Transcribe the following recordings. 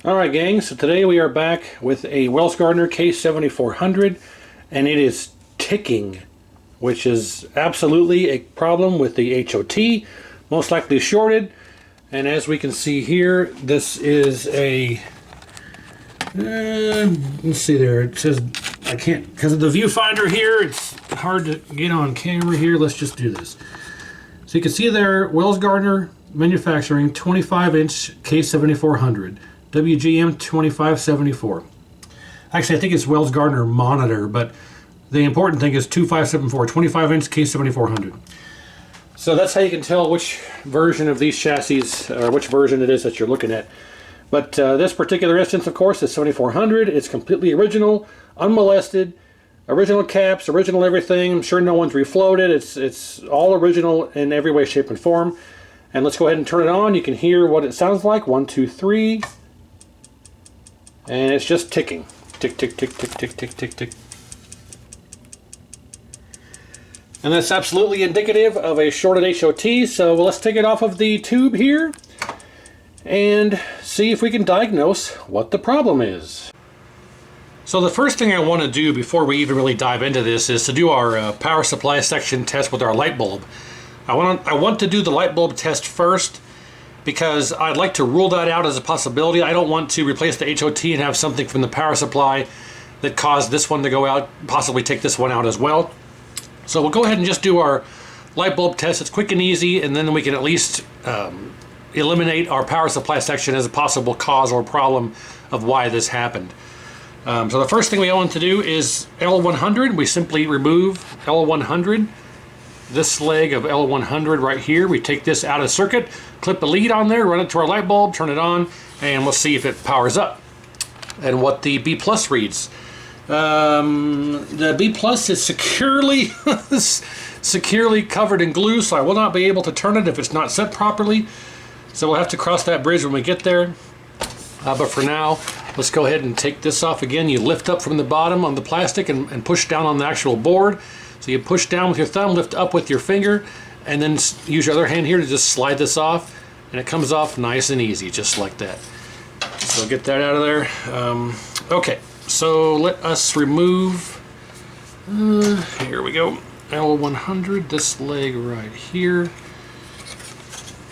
Alright gang, so today we are back with a Wells Gardner K7400 and it is ticking, which is absolutely a problem with the HOT, most likely shorted. And as we can see here, this is a, let's see there, it says, I can't, because of the viewfinder here, it's hard to get on camera here. Let's just do this. So you can see there, Wells Gardner Manufacturing 25-inch K7400. WGM 2574. Actually, I think it's Wells Gardner monitor, but the important thing is 2574, 25-inch K7400. So that's how you can tell which version of these chassis, or which version it is that you're looking at. But this particular instance, of course, is 7400. It's completely original, unmolested, original caps, original everything. I'm sure no one's refloated. It's all original in every way, shape, and form. And let's go ahead and turn it on. You can hear what it sounds like. 1, 2, 3. And it's just ticking. Tick, tick, tick, tick, tick, tick, tick, tick. And that's absolutely indicative of a shorted HOT, so let's take it off of the tube here and see if we can diagnose what the problem is. So the first thing I want to do before we even really dive into this is to do our power supply section test with our light bulb. I want to do the light bulb test first, because I'd like to rule that out as a possibility. I don't want to replace the HOT and have something from the power supply that caused this one to go out, possibly take this one out as well. So we'll go ahead and just do our light bulb test. It's quick and easy, and then we can at least eliminate our power supply section as a possible cause or problem of why this happened. So the first thing we want to do is L100. We simply remove L100. This leg of L100 right here, we take this out of circuit, clip a lead on there, run it to our light bulb, turn it on, and we'll see if it powers up and what the B plus reads. The B plus is securely securely covered in glue, so I will not be able to turn it if it's not set properly. So we'll have to cross that bridge when we get there. But for now, let's go ahead and take this off again. You lift up from the bottom on the plastic and push down on the actual board. So you push down with your thumb, lift up with your finger, and then use your other hand here to just slide this off, and it comes off nice and easy, just like that. So get that out of there. Okay, so let us remove, here we go, L100, this leg right here,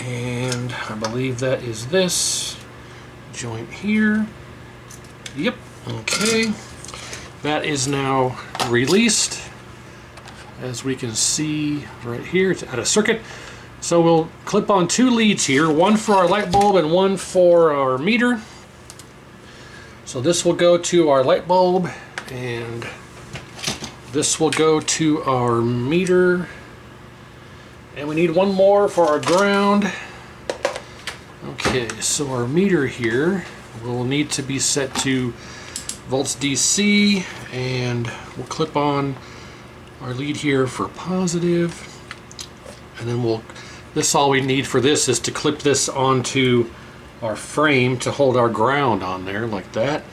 and I believe that is this joint here. Yep, okay. That is now released. As we can see right here, it's out of circuit. So we'll clip on two leads here, one for our light bulb and one for our meter. So this will go to our light bulb and this will go to our meter. And we need one more for our ground. Okay, so our meter here will need to be set to volts DC, and we'll clip on our lead here for positive, and then this all we need for this is to clip this onto our frame to hold our ground on there like that.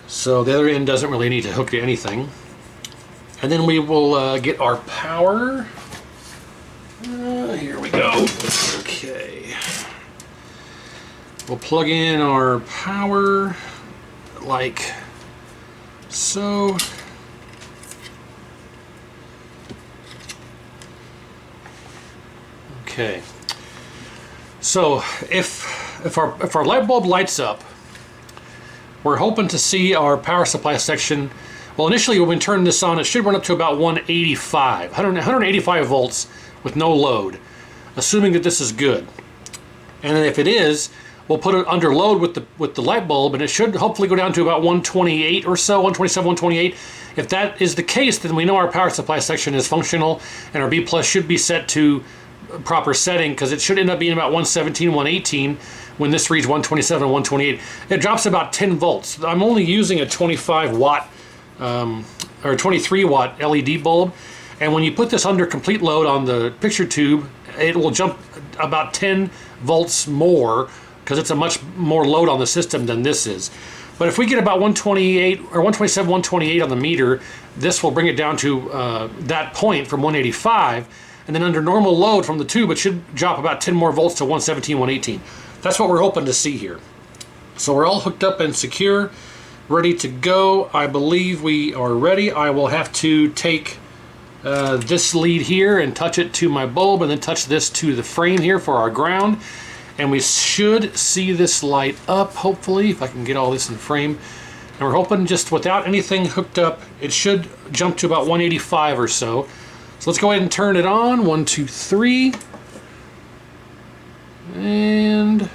So the other end doesn't really need to hook to anything. And then we will get our power. Here we go. Okay. We'll plug in our power like so. Okay, so if our light bulb lights up, we're hoping to see our power supply section. Well, initially when we turn this on, it should run up to about 185 volts with no load, assuming that this is good. And then if it is, we'll put it under load with the light bulb, and it should hopefully go down to about 128 or so, 127, 128. If that is the case, then we know our power supply section is functional, and our B plus should be set to proper setting, because it should end up being about 117, 118 when this reads 127, 128. It drops about 10 volts. I'm only using a 25 watt or 23 watt LED bulb, and when you put this under complete load on the picture tube, it will jump about 10 volts more, because it's a much more load on the system than this is. But if we get about 128 or 127, 128 on the meter, this will bring it down to that point from 185. And then under normal load from the tube, it should drop about 10 more volts to 117, 118. That's what we're hoping to see here. So we're all hooked up and secure, ready to go. I believe we are ready. I will have to take this lead here and touch it to my bulb, and then touch this to the frame here for our ground. And we should see this light up, hopefully, if I can get all this in frame. And we're hoping just without anything hooked up, it should jump to about 185 or so. So let's go ahead and turn it on. 1, 2, 3. And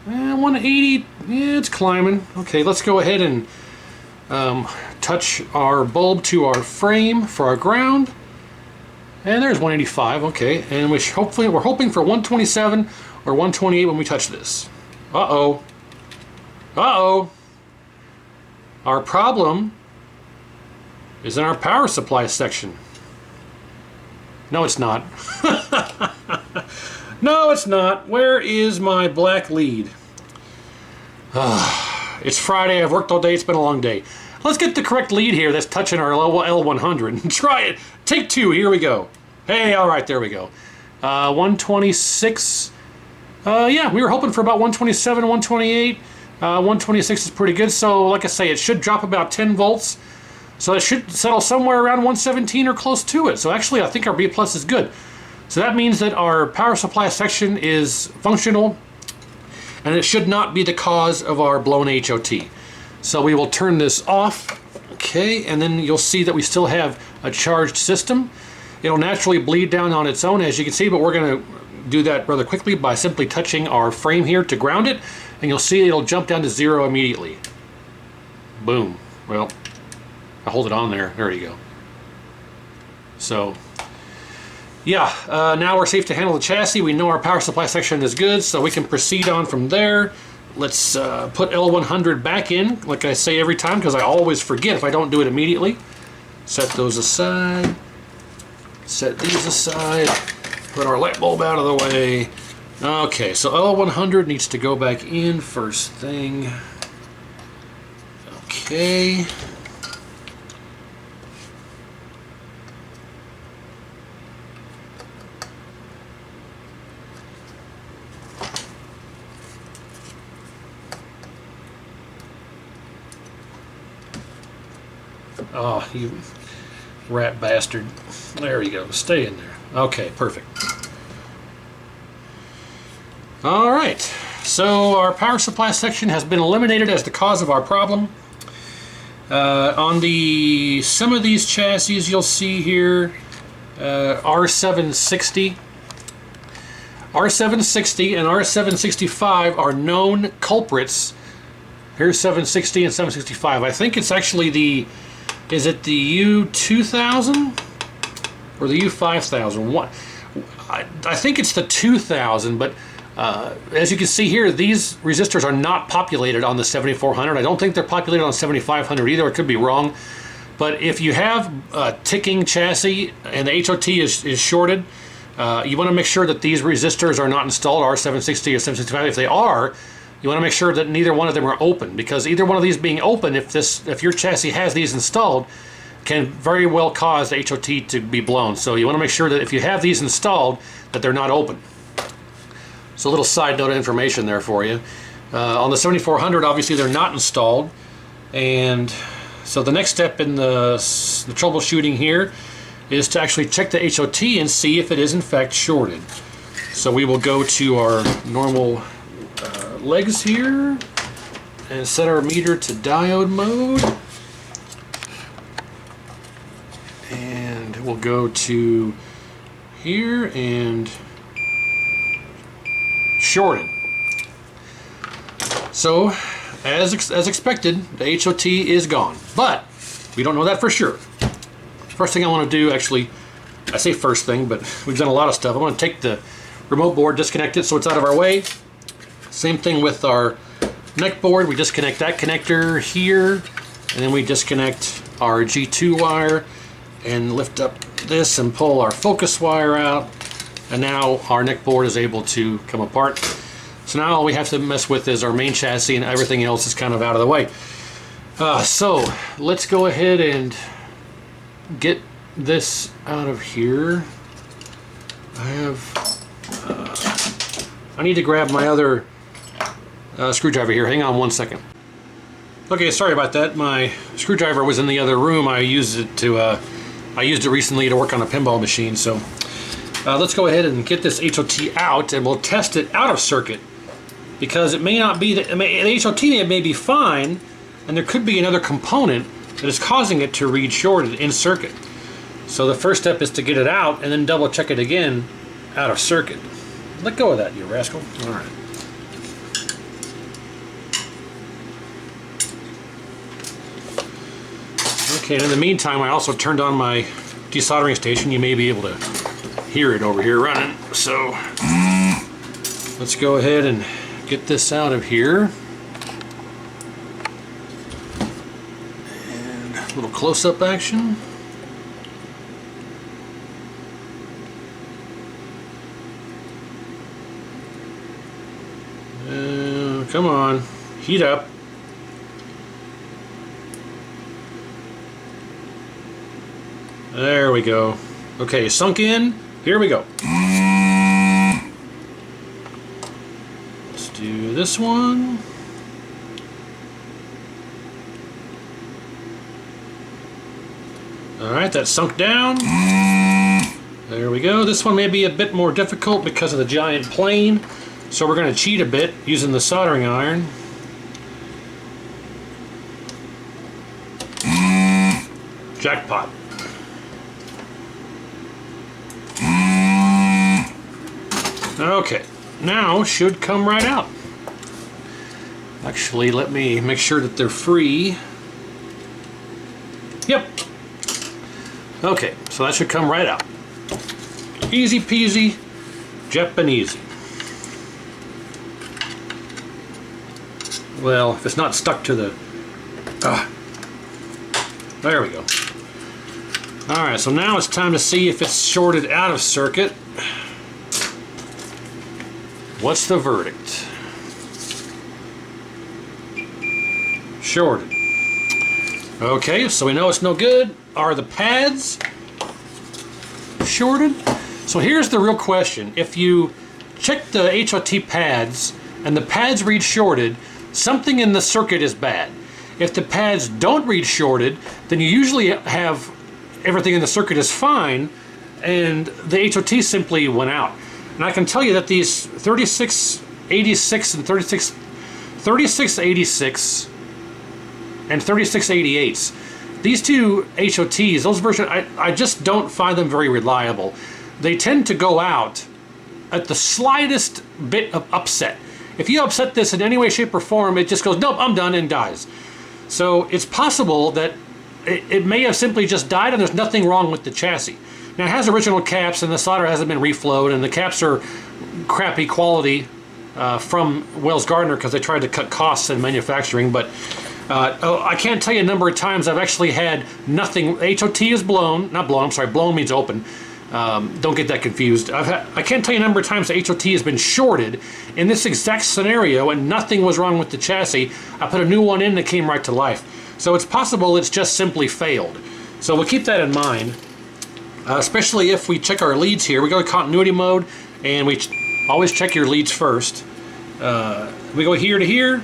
180, yeah, it's climbing. Okay, let's go ahead and touch our bulb to our frame for our ground. And there's 185, okay. And we're hoping for 127 or 128 when we touch this. Uh-oh. Uh-oh. Our problem is in our power supply section. No, it's not. No, it's not. Where is my black lead? It's Friday. I've worked all day. It's been a long day. Let's get the correct lead here that's touching our L100. Try it. Take 2. Here we go. Hey, all right, there we go. 126. Yeah, we were hoping for about 127, 128. 126 is pretty good. So, like I say, it should drop about 10 volts. So it should settle somewhere around 117 or close to it. So actually, I think our B plus is good. So that means that our power supply section is functional, and it should not be the cause of our blown HOT. So we will turn this off, okay, and then you'll see that we still have a charged system. It'll naturally bleed down on its own, as you can see, but we're going to do that rather quickly by simply touching our frame here to ground it, and you'll see it'll jump down to 0 immediately. Boom. Well, I hold it on there. There you go. So yeah, now we're safe to handle the chassis. We know our power supply section is good, so we can proceed on from there. Let's put L100 back in, like I say every time, because I always forget if I don't do it immediately. Set those aside. Set these aside. Put our light bulb out of the way. Okay, so L100 needs to go back in first thing. Okay. Oh, you rat bastard. There you go. Stay in there. Okay, perfect. All right. So our power supply section has been eliminated as the cause of our problem. On some of these chassis, you'll see here R760. R760 and R765 are known culprits. Here's 760 and 765. I think it's actually is it the U2000 or the U5000? What? I think it's the 2000, but as you can see here, these resistors are not populated on the 7400. I don't think they're populated on 7500 either. I could be wrong. But if you have a ticking chassis and the HOT is shorted, you want to make sure that these resistors are not installed, R760 or 765. If they are, you want to make sure that neither one of them are open, because either one of these being open, if your chassis has these installed, can very well cause the HOT to be blown. So you want to make sure that if you have these installed, that they're not open. So a little side note of information there for you. On the 7400, obviously they're not installed, and so the next step in the troubleshooting here is to actually check the HOT and see if it is in fact shorted. So we will go to our normal legs here and set our meter to diode mode, and we'll go to here and shorted. So as expected, the HOT is gone, but we don't know that for sure. First thing I want to do, actually, I say first thing, but we've done a lot of stuff. I want to take the remote board, disconnect it so it's out of our way. Same thing with our neck board. We disconnect that connector here, and then we disconnect our G2 wire and lift up this and pull our focus wire out, and now our neck board is able to come apart. So now all we have to mess with is our main chassis, and everything else is kind of out of the way. So let's go ahead and get this out of here. I need to grab my other screwdriver here. Hang on one second. Okay, sorry about that. My screwdriver was in the other room. I used it recently to work on a pinball machine. So let's go ahead and get this HOT out, and we'll test it out of circuit, because it may not be the HOT may be fine, and there could be another component that is causing it to read shorted in circuit. So the first step is to get it out and then double check it again out of circuit. Let go of that, you rascal. All right. Okay, and in the meantime, I also turned on my desoldering station. You may be able to hear it over here running. So let's go ahead and get this out of here. And a little close-up action. Come on, heat up. There we go. Okay, sunk in. Here we go. Let's do this one. Alright, that's sunk down. There we go. This one may be a bit more difficult because of the giant plane. So we're going to cheat a bit using the soldering iron. Jackpot. Okay, now should come right out. Actually, let me make sure that they're free. Yep. Okay, so that should come right out. Easy peasy, Japanesey. Well, if it's not stuck to the... there we go. Alright, so now it's time to see if it's shorted out of circuit. What's the verdict? Shorted. Okay, so we know it's no good. Are the pads shorted? So here's the real question. If you check the HOT pads and the pads read shorted, something in the circuit is bad. If the pads don't read shorted, then you usually have everything in the circuit is fine, and the HOT simply went out. And I can tell you that these 3686 and 3686 and 3688s, these two HOTs, those versions, I just don't find them very reliable. They tend to go out at the slightest bit of upset. If you upset this in any way, shape, or form, it just goes, nope, I'm done, and dies. So it's possible that it may have simply just died and there's nothing wrong with the chassis. Now it has original caps and the solder hasn't been reflowed, and the caps are crappy quality from Wells Gardner because they tried to cut costs in manufacturing, but I can't tell you a number of times I've actually had nothing. HOT is blown, not blown, I'm sorry, blown means open. Don't get that confused. I can't tell you a number of times the HOT has been shorted in this exact scenario and nothing was wrong with the chassis. I put a new one in that came right to life. So it's possible it's just simply failed. So we'll keep that in mind, especially if we check our leads here. We go to continuity mode and we always check your leads first. We go here to here,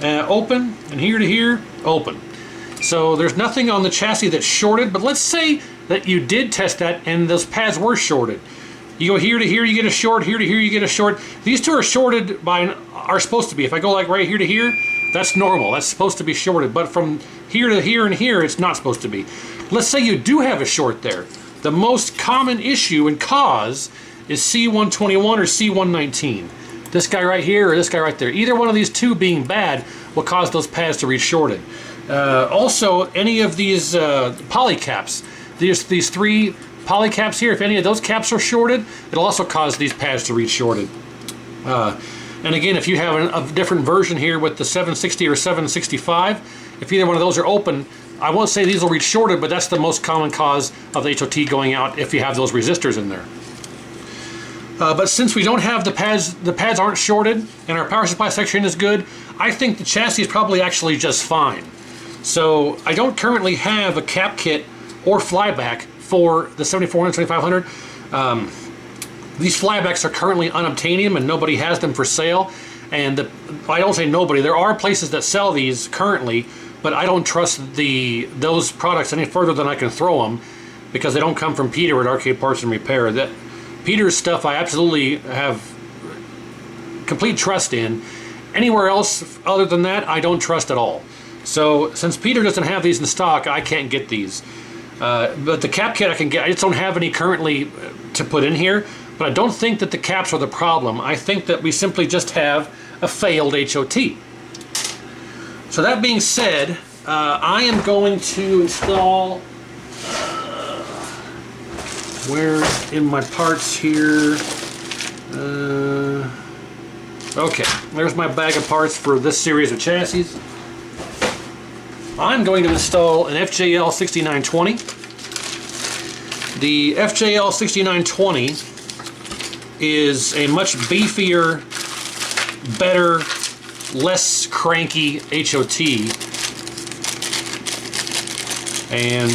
open, and here to here, open. So there's nothing on the chassis that's shorted, but let's say that you did test that and those pads were shorted. You go here to here, you get a short, here to here, you get a short. These two are shorted are supposed to be. If I go like right here to here, that's normal. That's supposed to be shorted, but from here to here and here, it's not supposed to be. Let's say you do have a short there. The most common issue and cause is C121 or C119. This guy right here or this guy right there. Either one of these two being bad will cause those pads to read shorted. Also, any of these poly caps, these three poly caps here, if any of those caps are shorted, it'll also cause these pads to read shorted. And again, if you have a different version here with the 760 or 765, if either one of those are open, I won't say these will read shorted, but that's the most common cause of the HOT going out if you have those resistors in there. But since we don't have the pads aren't shorted, and our power supply section is good, I think the chassis is probably actually just fine. So I don't currently have a cap kit or flyback for the 7400, 7500. These flybacks are currently unobtainium and nobody has them for sale. And I don't say nobody. There are places that sell these currently, but I don't trust those products any further than I can throw them, because they don't come from Peter at Arcade Parts and Repair. That Peter's stuff I absolutely have complete trust in. Anywhere else other than that, I don't trust at all. So since Peter doesn't have these in stock, I can't get these. But the cap kit I can get. I just don't have any currently to put in here. But I don't think that the caps are the problem. I think that we simply just have a failed HOT. So that being said, I am going to install, where in my parts here, okay, there's my bag of parts for this series of chassis. I'm going to install an FJL 6920. The FJL 6920 is a much beefier, better, less cranky HOT, and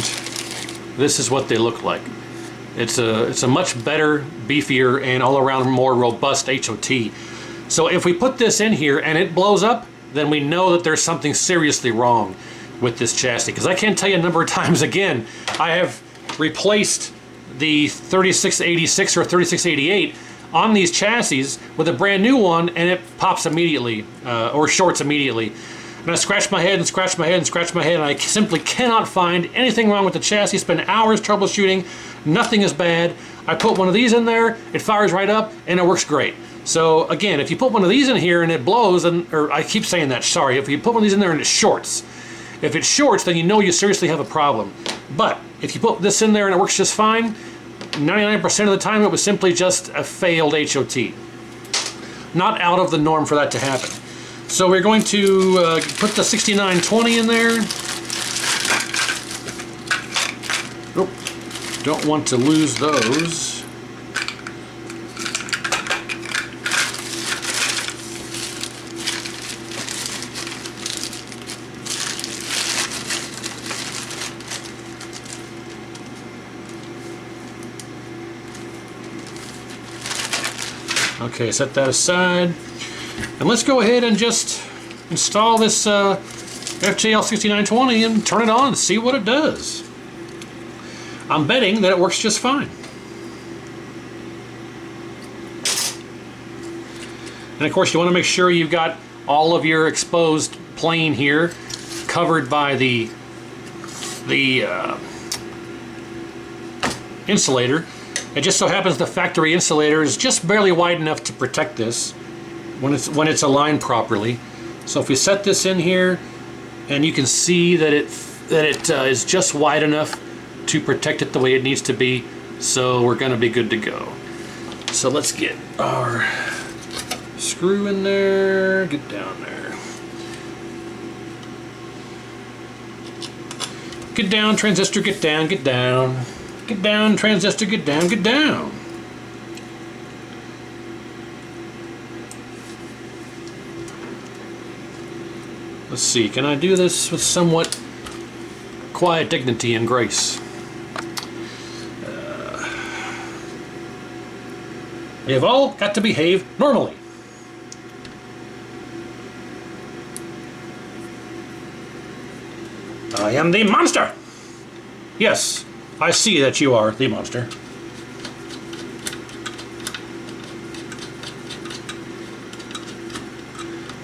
this is what they look like. It's a much better, beefier, and all around more robust HOT. So if we put this in here and it blows up, then we know that there's something seriously wrong with this chassis. Because I can't tell you a number of times again, I have replaced the 3686 or 3688 on these chassis with a brand new one, and it pops immediately, or shorts immediately. And I scratch my head and scratch my head and scratch my head, and I simply cannot find anything wrong with the chassis. Spend hours troubleshooting, nothing is bad. I put one of these in there, it fires right up, and it works great. So again, if you put one of these in here and it blows, or I keep saying that, sorry, if you put one of these in there and it shorts, if it shorts, then you know you seriously have a problem. But if you put this in there and it works just fine, 99% of the time it was simply just a failed HOT. Not out of the norm for that to happen. So we're going to put the 6920 in there. Nope, don't want to lose those. Okay, set that aside. And let's go ahead and just install this FJL 6920 and turn it on and see what it does. I'm betting that it works just fine. And of course you want to make sure you've got all of your exposed plane here covered by the insulator. It just so happens the factory insulator is just barely wide enough to protect this when it's aligned properly. So if we set this in here, and you can see that it is just wide enough to protect it the way it needs to be, so we're going to be good to go. So let's get our screw in there, get down there. Get down, transistor, get down, get down. Get down, transistor, get down, get down. Let's see, can I do this with somewhat quiet dignity and grace? We've all got to behave normally. I am the monster! Yes, I see that you are the monster.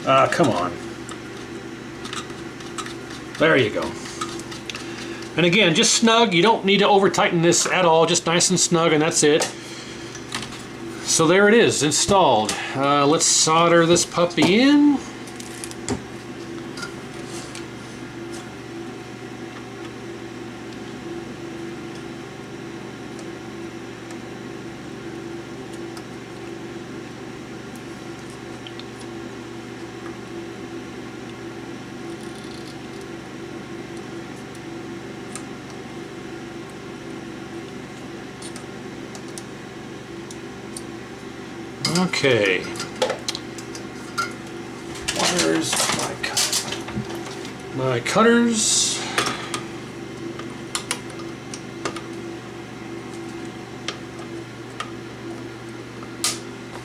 Come on. There you go. And again, just snug. You don't need to over tighten this at all. Just nice and snug, and that's it. So there it is, installed. Let's solder this puppy in. Okay. Where's my cutters?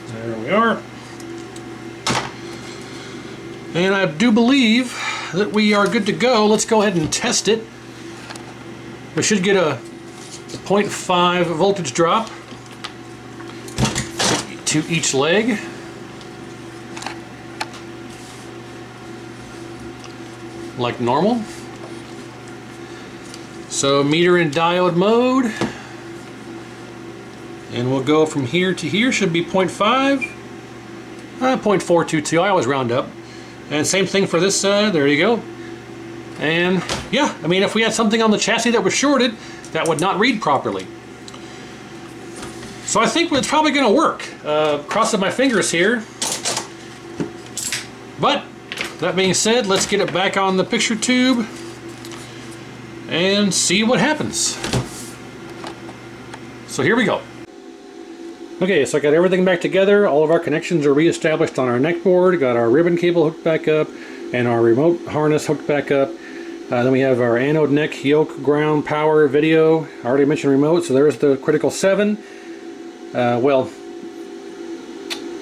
There we are. And I do believe that we are good to go. Let's go ahead and test it. We should get a 0.5 voltage drop to each leg. Like normal. So meter in diode mode. And we'll go from here to here. Should be 0.5. 0.422. I always round up. And same thing for this side. There you go. And yeah, I mean, if we had something on the chassis that was shorted, that would not read properly. So I think it's probably going to work. Crossing my fingers here. But that being said, let's get it back on the picture tube and see what happens. So here we go. Okay, so I got everything back together. All of our connections are reestablished on our neck board. Got our ribbon cable hooked back up and our remote harness hooked back up. Then we have our anode neck, yoke, ground, power, video. I already mentioned remote, so there's the critical 7. Well,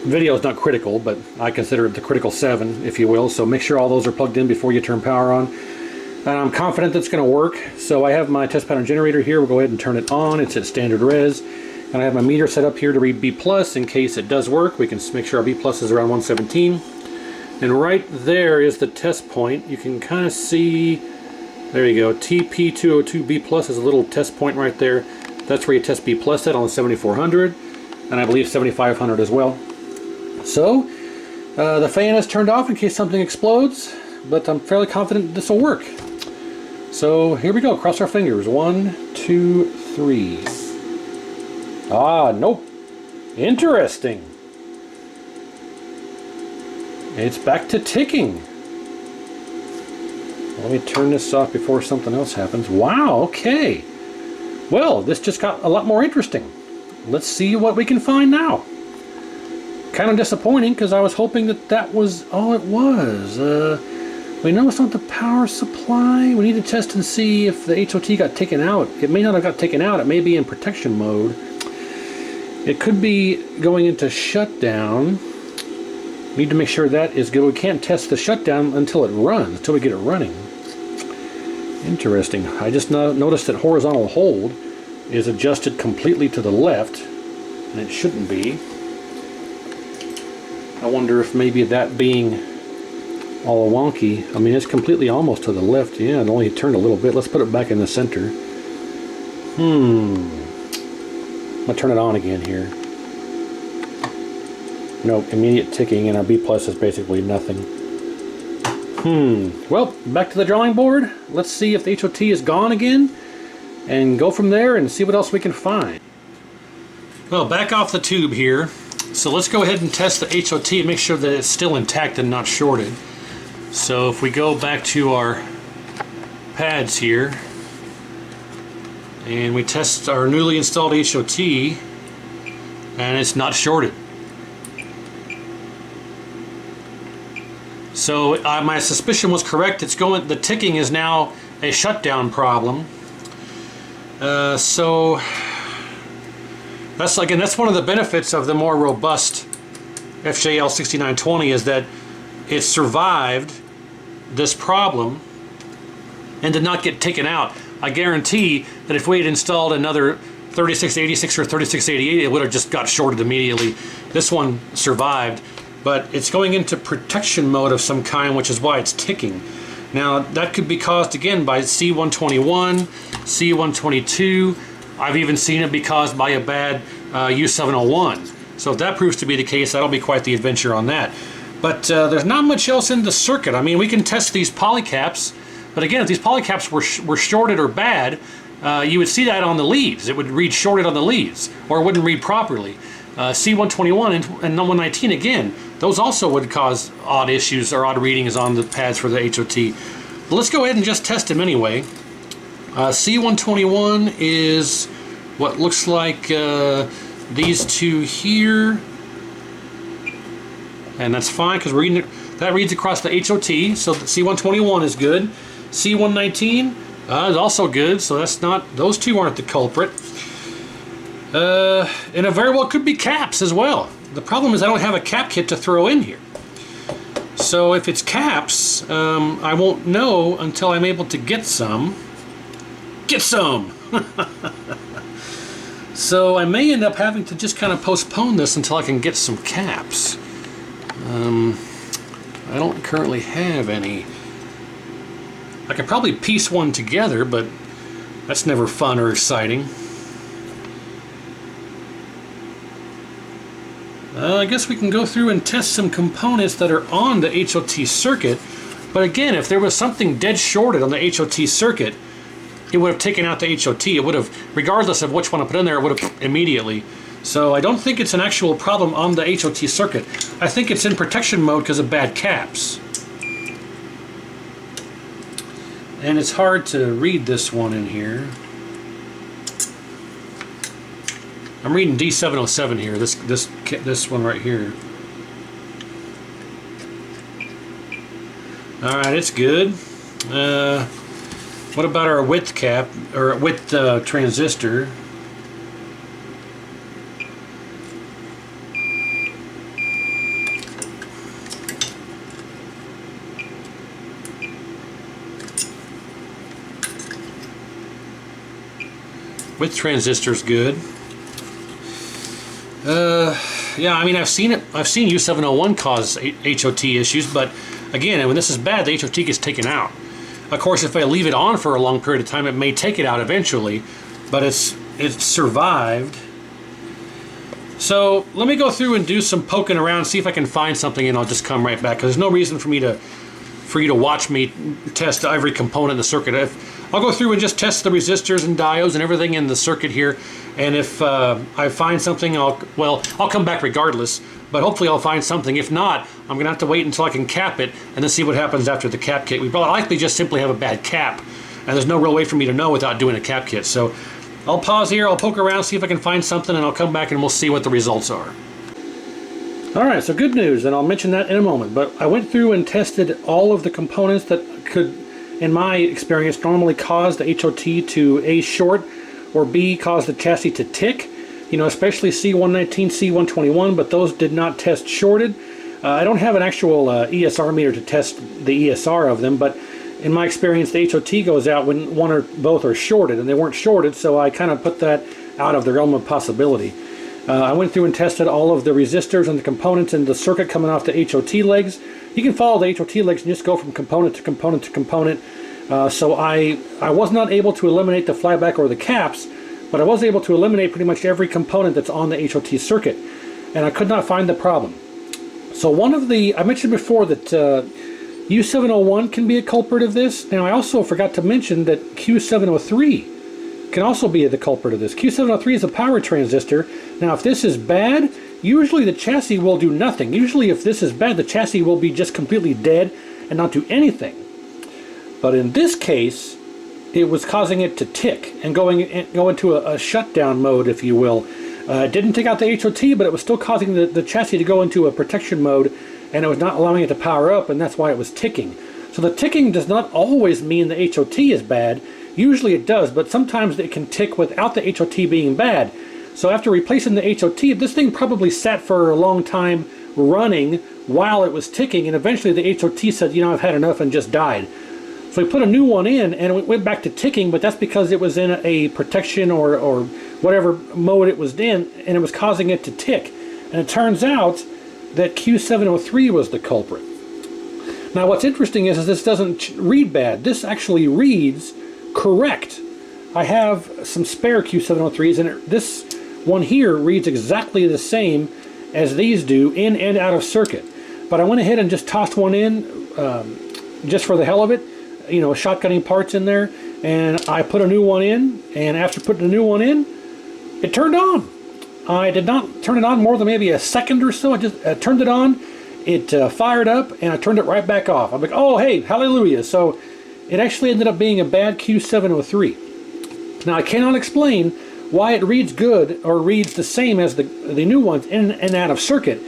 video is not critical, but I consider it the critical 7, if you will. So make sure all those are plugged in before you turn power on. I'm confident that's going to work. So I have my test pattern generator here. We'll go ahead and turn it on. It's at standard res. And I have my meter set up here to read B+ in case it does work. We can make sure our B+ is around 117. And right there is the test point. You can kind of see, there you go, TP202B+ is a little test point right there. That's where you test B+ at on the 7400. And I believe 7500 as well. So, the fan is turned off in case something explodes. But I'm fairly confident this will work. So here we go, cross our fingers. 1, 2, 3. Ah, nope. Interesting. It's back to ticking. Let me turn this off before something else happens. Wow, okay. Well, this just got a lot more interesting. Let's see what we can find now. Kind of disappointing because I was hoping that that was all it was. We know it's not the power supply. We need to test and see if the HOT got taken out. It may not have got taken out. It may be in protection mode. It could be going into shutdown. Need to make sure that is good. We can't test the shutdown until it runs, until we get it running. Interesting. I just noticed that horizontal hold is adjusted completely to the left, and it shouldn't be. I wonder if maybe that being all wonky, I mean, it's completely almost to the left. Yeah, it only turned a little bit. Let's put it back in the center. I'm going to turn it on again here. Nope, immediate ticking, and our B+ is basically nothing. Well, back to the drawing board. Let's see if the HOT is gone again, and go from there and see what else we can find. Well, back off the tube here. So let's go ahead and test the HOT and make sure that it's still intact and not shorted. So if we go back to our pads here, and we test our newly installed HOT, and it's not shorted. So my suspicion was correct. It's going. The ticking is now a shutdown problem. So that's one of the benefits of the more robust FJL 6920 is that it survived this problem and did not get taken out. I guarantee that if we had installed another 3686 or 3688, it would have just got shorted immediately. This one survived, but it's going into protection mode of some kind, which is why it's ticking. Now, that could be caused again by C121, C122. I've even seen it be caused by a bad U701. So if that proves to be the case, that'll be quite the adventure on that. But there's not much else in the circuit. I mean, we can test these polycaps, but again, if these polycaps were shorted or bad, you would see that on the leads. It would read shorted on the leads, or it wouldn't read properly. C121 and 119 again, those also would cause odd issues or odd readings on the pads for the HOT. But let's go ahead and just test them anyway. C121 is what looks like these two here, and that's fine because we're reading that reads across the HOT, so the C121 is good. C119 is also good, so that's not, those two aren't the culprit. And it very well could be caps as well. The problem is I don't have a cap kit to throw in here. So if it's caps, I won't know until I'm able to get some. Get some! So I may end up having to just kind of postpone this until I can get some caps. I don't currently have any. I could probably piece one together, but that's never fun or exciting. I guess we can go through and test some components that are on the HOT circuit. But again, if there was something dead shorted on the HOT circuit, it would have taken out the HOT. It would have, regardless of which one I put in there, it would have immediately. So I don't think it's an actual problem on the HOT circuit. I think it's in protection mode because of bad caps. And it's hard to read this one in here. I'm reading D707 here, this one right here. Alright, it's good. What about our width cap, or width transistor? Width transistor's good. Yeah, I mean, I've seen U701 cause HOT issues, but again, when this is bad, the HOT gets taken out. Of course, if I leave it on for a long period of time, it may take it out eventually, but it's survived. So let me go through and do some poking around, see if I can find something, and I'll just come right back, because there's no reason for you to watch me test every component in the circuit. I'll go through and just test the resistors and diodes and everything in the circuit here, and if I find something, I'll come back regardless, but hopefully I'll find something. If not, I'm going to have to wait until I can cap it and then see what happens after the cap kit. We probably likely just simply have a bad cap, and there's no real way for me to know without doing a cap kit. So I'll pause here, I'll poke around, see if I can find something, and I'll come back and we'll see what the results are. Alright, so good news, and I'll mention that in a moment, but I went through and tested all of the components that could, in my experience, normally cause the HOT to A, short, or B, cause the chassis to tick. You know, especially C119, C121, but those did not test shorted. I don't have an actual ESR meter to test the ESR of them, but in my experience, the HOT goes out when one or both are shorted, and they weren't shorted, so I kind of put that out of the realm of possibility. I went through and tested all of the resistors and the components in the circuit coming off the HOT legs. You can follow the HOT legs and just go from component to component to component. So I was not able to eliminate the flyback or the caps, but I was able to eliminate pretty much every component that's on the HOT circuit, and I could not find the problem. So one of the, I mentioned before that U701 can be a culprit of this. Now I also forgot to mention that Q703 can also be the culprit of this. Q703 is a power transistor. Now if this is bad, usually the chassis will do nothing. Usually if this is bad, the chassis will be just completely dead and not do anything. But in this case, it was causing it to tick and go into a shutdown mode, if you will. It didn't take out the HOT, but it was still causing the chassis to go into a protection mode, and it was not allowing it to power up, and that's why it was ticking. So the ticking does not always mean the HOT is bad. Usually it does, but sometimes it can tick without the HOT being bad. So after replacing the HOT, this thing probably sat for a long time running while it was ticking, and eventually the HOT said, you know, I've had enough, and just died. So we put a new one in, and it went back to ticking, but that's because it was in a protection or whatever mode it was in, and it was causing it to tick. And it turns out that Q703 was the culprit. Now what's interesting is this doesn't read bad. This actually reads correct. I have some spare Q703s, and this one here reads exactly the same as these do, in and out of circuit. But I went ahead and just tossed one in just for the hell of it. You know, shotgunning parts in there, and I put a new one in, and after putting a new one in, it turned on. I did not turn it on more than maybe a second or so. I just turned it on, it fired up, and I turned it right back off. I'm like, oh hey, hallelujah. So it actually ended up being a bad Q703. Now I cannot explain why it reads good or reads the same as the new ones in and out of circuit.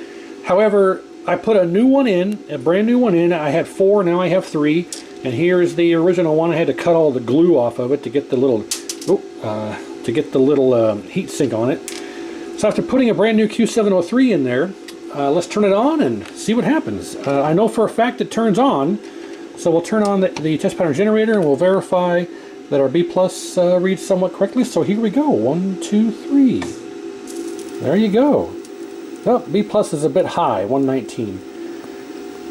However, I put a new one in, a brand new one in. I had 4, now I have 3. And here is the original one. I had to cut all the glue off of it to get the little, heat sink on it. So after putting a brand new Q703 in there, let's turn it on and see what happens. I know for a fact it turns on, so we'll turn on the test pattern generator and we'll verify that our B plus reads somewhat correctly. So here we go, 1, 2, 3. There you go. Oh, B plus is a bit high, 119.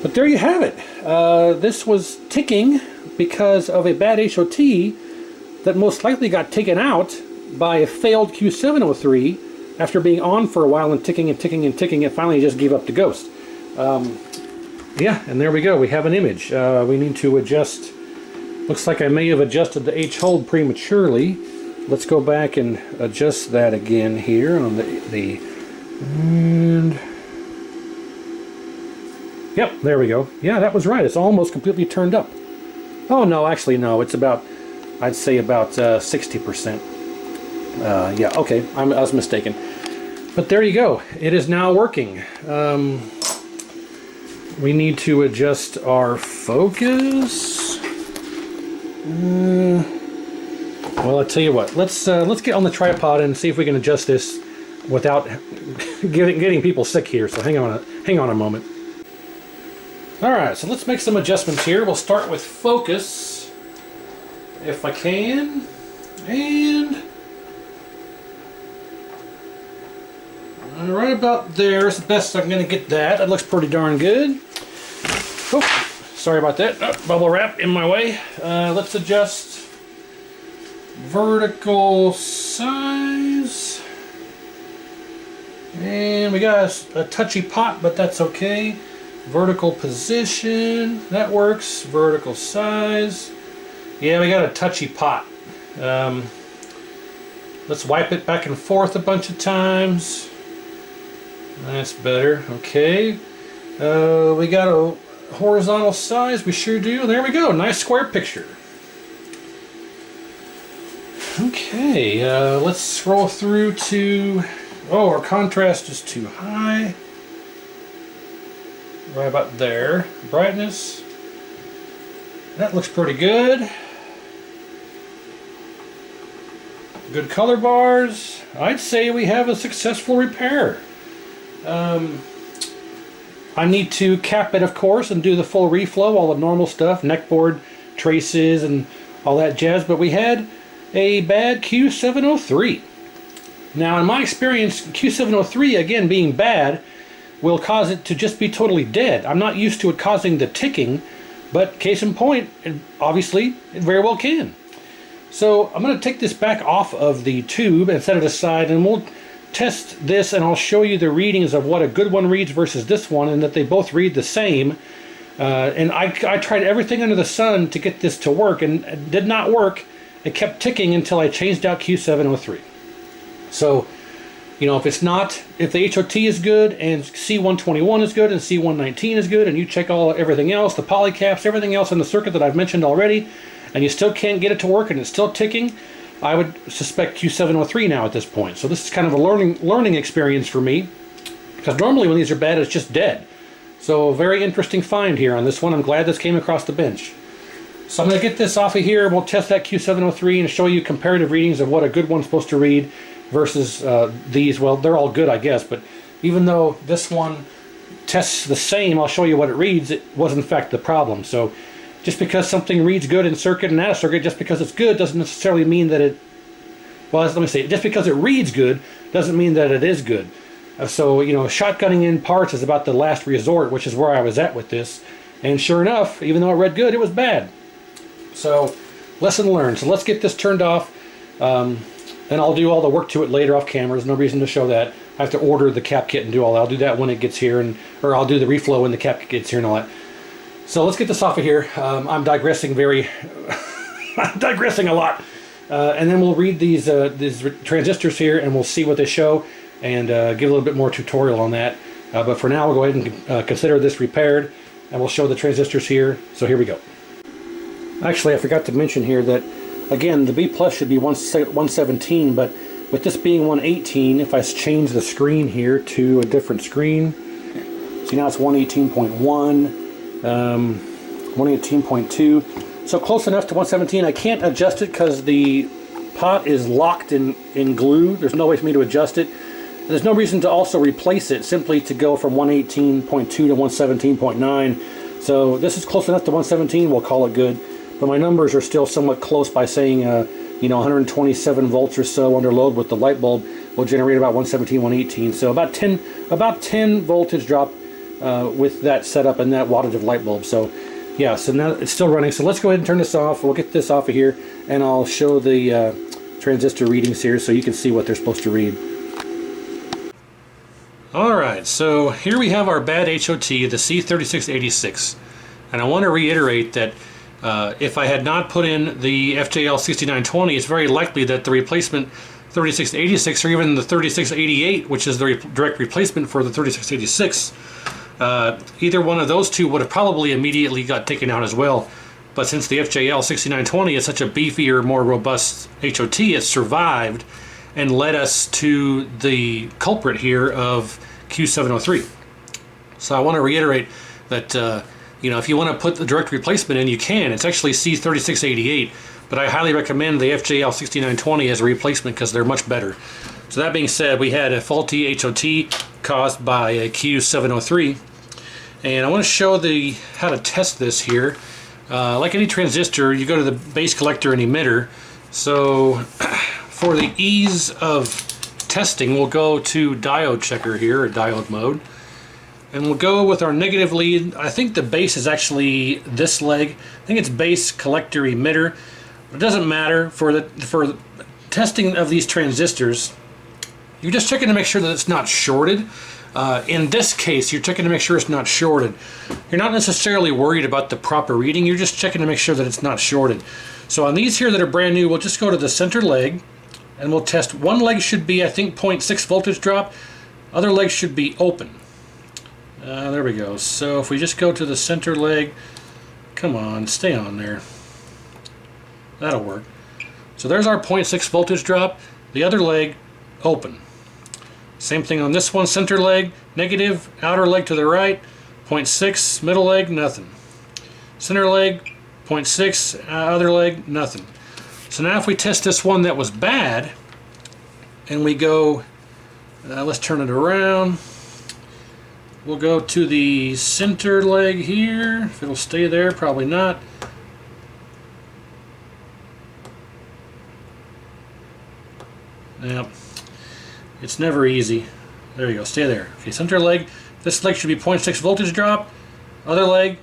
But there you have it. This was ticking because of a bad HOT that most likely got taken out by a failed Q703 after being on for a while and ticking and ticking and ticking. It finally just gave up the ghost. Yeah, and there we go. We have an image. We need to adjust. Looks like I may have adjusted the H-hold prematurely. Let's go back and adjust that again here on and yep, there we go. Yeah, that was right. It's almost completely turned up. Oh no, actually no. It's about, I'd say about 60%. Yeah, okay. I was mistaken. But there you go. It is now working. We need to adjust our focus. Well, I'll tell you what. Let's get on the tripod and see if we can adjust this without getting people sick here. So hang on a moment. All right, so let's make some adjustments here. We'll start with focus, if I can, and right about there is the best I'm going to get that. That looks pretty darn good. Oh, sorry about that. Oh, bubble wrap in my way. Let's adjust vertical size. And we got a touchy pot, but that's okay. Vertical position, that works. Vertical size. Yeah, we got a touchy pot. Let's wipe it back and forth a bunch of times. That's better. Okay. We got a horizontal size. We sure do. There we go. Nice square picture. Okay. Let's scroll through to... Oh, our contrast is too high. Right about there. Brightness. That looks pretty good. Good color bars. I'd say we have a successful repair. I need to cap it, of course, and do the full reflow, all the normal stuff, neckboard traces and all that jazz, but we had a bad Q703. Now, in my experience, Q703, again, being bad, will cause it to just be totally dead. I'm not used to it causing the ticking, but case in point, obviously, it very well can. So I'm going to take this back off of the tube and set it aside, and we'll test this, and I'll show you the readings of what a good one reads versus this one, and that they both read the same. And I tried everything under the sun to get this to work, and it did not work. It kept ticking until I changed out Q703. So, you know, if the HOT is good, and C121 is good, and C119 is good, and you check everything else, the polycaps, everything else in the circuit that I've mentioned already, and you still can't get it to work and it's still ticking, I would suspect Q703 now at this point. So this is kind of a learning experience for me, because normally when these are bad, it's just dead. So very interesting find here on this one. I'm glad this came across the bench. So I'm going to get this off of here. We'll test that Q703 and show you comparative readings of what a good one's supposed to read versus these. Well, they're all good, I guess, but even though this one tests the same, I'll show you what it reads. It was in fact the problem. So just because something reads good in circuit and out of circuit, just because it's good doesn't necessarily mean that it, well, let me say, just because it reads good doesn't mean that it is good. So, you know, shotgunning in parts is about the last resort, which is where I was at with this. And sure enough, even though it read good, it was bad. So, lesson learned. So let's get this turned off. And I'll do all the work to it later off camera. There's no reason to show that. I have to order the cap kit and do all that. I'll do that when it gets here, or I'll do the reflow when the cap kit gets here and all that. So let's get this off of here. I'm digressing I'm digressing a lot. And then we'll read these transistors here, and we'll see what they show, and give a little bit more tutorial on that. But for now, we'll go ahead and consider this repaired, and we'll show the transistors here. So here we go. Actually, I forgot to mention here that, again, the B plus should be 117, but with this being 118, if I change the screen here to a different screen, see now it's 118.1, 118.2, so close enough to 117. I can't adjust it because the pot is locked in glue. There's no way for me to adjust it. there's no reason to also replace it simply to go from 118.2 to 117.9. So this is close enough to 117, we'll call it good. But my numbers are still somewhat close by saying, you know, 127 volts or so under load with the light bulb will generate about 117, 118. So about 10 voltage drop with that setup and that wattage of light bulb. So yeah, so now it's still running. So let's go ahead and turn this off. We'll get this off of here, and I'll show the transistor readings here so you can see what they're supposed to read. Alright, so here we have our bad HOT, the C3686. And I want to reiterate that if I had not put in the FJL6920, it's very likely that the replacement 3686 or even the 3688, which is the direct replacement for the 3686, either one of those two would have probably immediately got taken out as well. But since the FJL6920 is such a beefier, more robust HOT, it survived and led us to the culprit here of Q703. So I want to reiterate that you know, if you want to put the direct replacement in, you can. It's actually C3688, but I highly recommend the FJL6920 as a replacement because they're much better. So that being said, we had a faulty HOT caused by a Q703, and I want to show how to test this here. Like any transistor, you go to the base collector and emitter. So for the ease of testing, we'll go to diode checker here, or diode mode. And we'll go with our negative lead. I think the base is actually this leg. I think it's base collector emitter. It doesn't matter. For the testing of these transistors, you're just checking to make sure that it's not shorted. In this case, you're checking to make sure it's not shorted. You're not necessarily worried about the proper reading. You're just checking to make sure that it's not shorted. So on these here that are brand new, we'll just go to the center leg, and we'll test. One leg should be, I think, 0.6 voltage drop. Other leg should be open. There we go. So if we just go to the center leg, come on, stay on there. That'll work. So there's our 0.6 voltage drop. The other leg, open. Same thing on this one, center leg, negative, outer leg to the right, 0.6, middle leg, nothing. Center leg, 0.6, other leg, nothing. So now if we test this one that was bad, and we go, let's turn it around. We'll go to the center leg here. If it'll stay there, probably not. Yep. It's never easy. There you go, stay there. Okay, center leg. This leg should be 0.6 voltage drop. Other leg,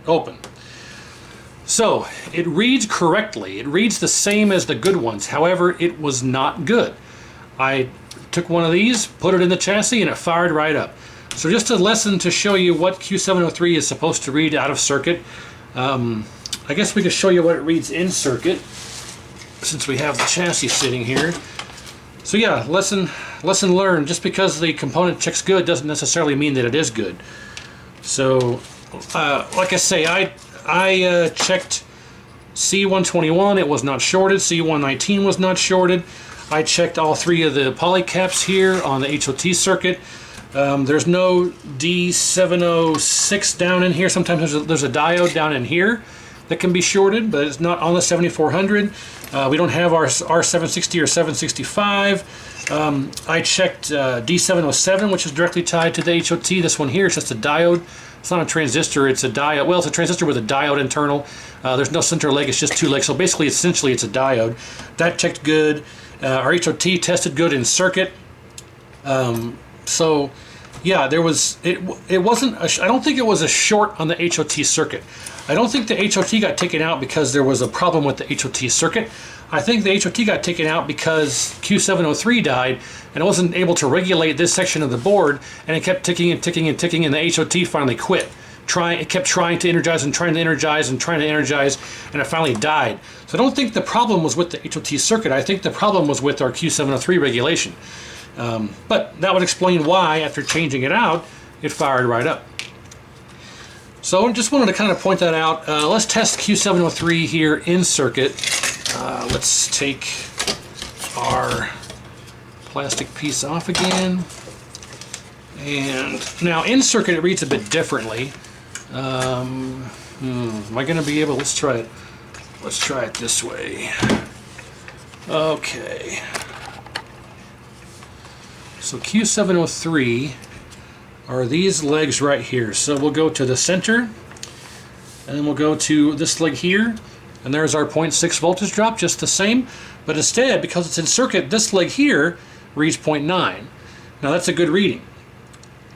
open. So, it reads correctly. It reads the same as the good ones. However, it was not good. I took one of these, put it in the chassis, and it fired right up. So just a lesson to show you what Q703 is supposed to read out of circuit. I guess we could show you what it reads in circuit, since we have the chassis sitting here. So yeah, lesson learned. Just because the component checks good doesn't necessarily mean that it is good. So, like I say, I checked C121. It was not shorted. C119 was not shorted. I checked all three of the polycaps here on the HOT circuit. There's no D706 down in here. Sometimes there's a diode down in here that can be shorted, but it's not on the 7400. We don't have our R760 or 765. I checked D707, which is directly tied to the HOT. This one here is just a diode. It's not a transistor, it's a diode. Well, it's a transistor with a diode internal. There's no center leg, it's just two legs. So basically, essentially, it's a diode. That checked good. Our HOT tested good in circuit. So yeah, there was, it wasn't, I don't think it was a short on the HOT circuit. I don't think the HOT got taken out because there was a problem with the HOT circuit. I think the HOT got taken out because Q703 died and it wasn't able to regulate this section of the board, and it kept ticking and ticking and ticking, and the HOT finally quit. It kept trying to energize and trying to energize and trying to energize, and it finally died. So I don't think the problem was with the HOT circuit. I think the problem was with our Q703 regulation. But that would explain why, after changing it out, it fired right up. So I just wanted to kind of point that out. Let's test Q703 here in circuit. Let's take our plastic piece off again. And now in circuit it reads a bit differently. Am I going to be able, let's try it. Let's try it this way. Okay. So Q703 are these legs right here. So we'll go to the center, and then we'll go to this leg here, and there's our 0.6 voltage drop, just the same. But instead, because it's in circuit, this leg here reads 0.9. Now that's a good reading.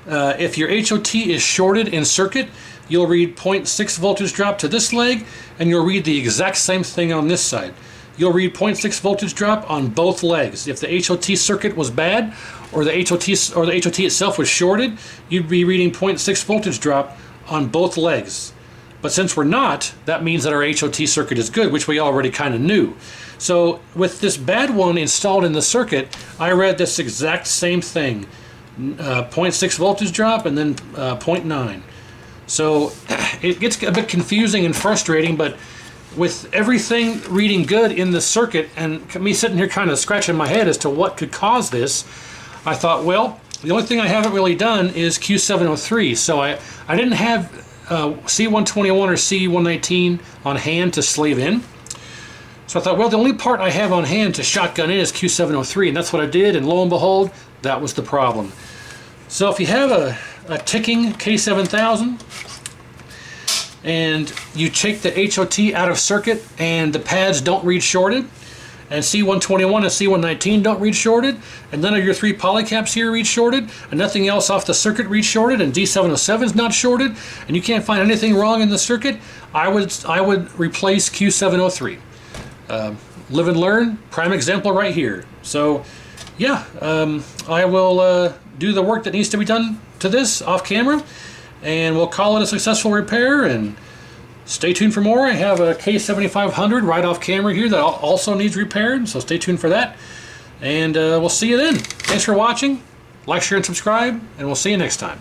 If your HOT is shorted in circuit, you'll read 0.6 voltage drop to this leg, and you'll read the exact same thing on this side. You'll read 0.6 voltage drop on both legs. If the HOT circuit was bad, or the HOT itself was shorted, you'd be reading 0.6 voltage drop on both legs. But since we're not, that means that our HOT circuit is good, which we already kind of knew. So with this bad one installed in the circuit, I read this exact same thing. 0.6 voltage drop and then 0.9. So it gets a bit confusing and frustrating, but with everything reading good in the circuit and me sitting here kind of scratching my head as to what could cause this, I thought, well, the only thing I haven't really done is Q703. So I didn't have C121 or C119 on hand to slave in. So I thought, well, the only part I have on hand to shotgun in is Q703, and that's what I did, and lo and behold, that was the problem. So if you have a ticking K7000 and you take the HOT out of circuit and the pads don't read shorted, and C121 and C119 don't read shorted, and none of your 3 polycaps here read shorted, and nothing else off the circuit reads shorted, and D707 is not shorted, and you can't find anything wrong in the circuit, I would replace Q703. Live and learn, prime example right here. So yeah, I will do the work that needs to be done to this off camera, and we'll call it a successful repair, and stay tuned for more. I have a K7500 right off camera here that also needs repaired, so stay tuned for that, and we'll see you then. Thanks for watching. Like, share, and subscribe, and we'll see you next time.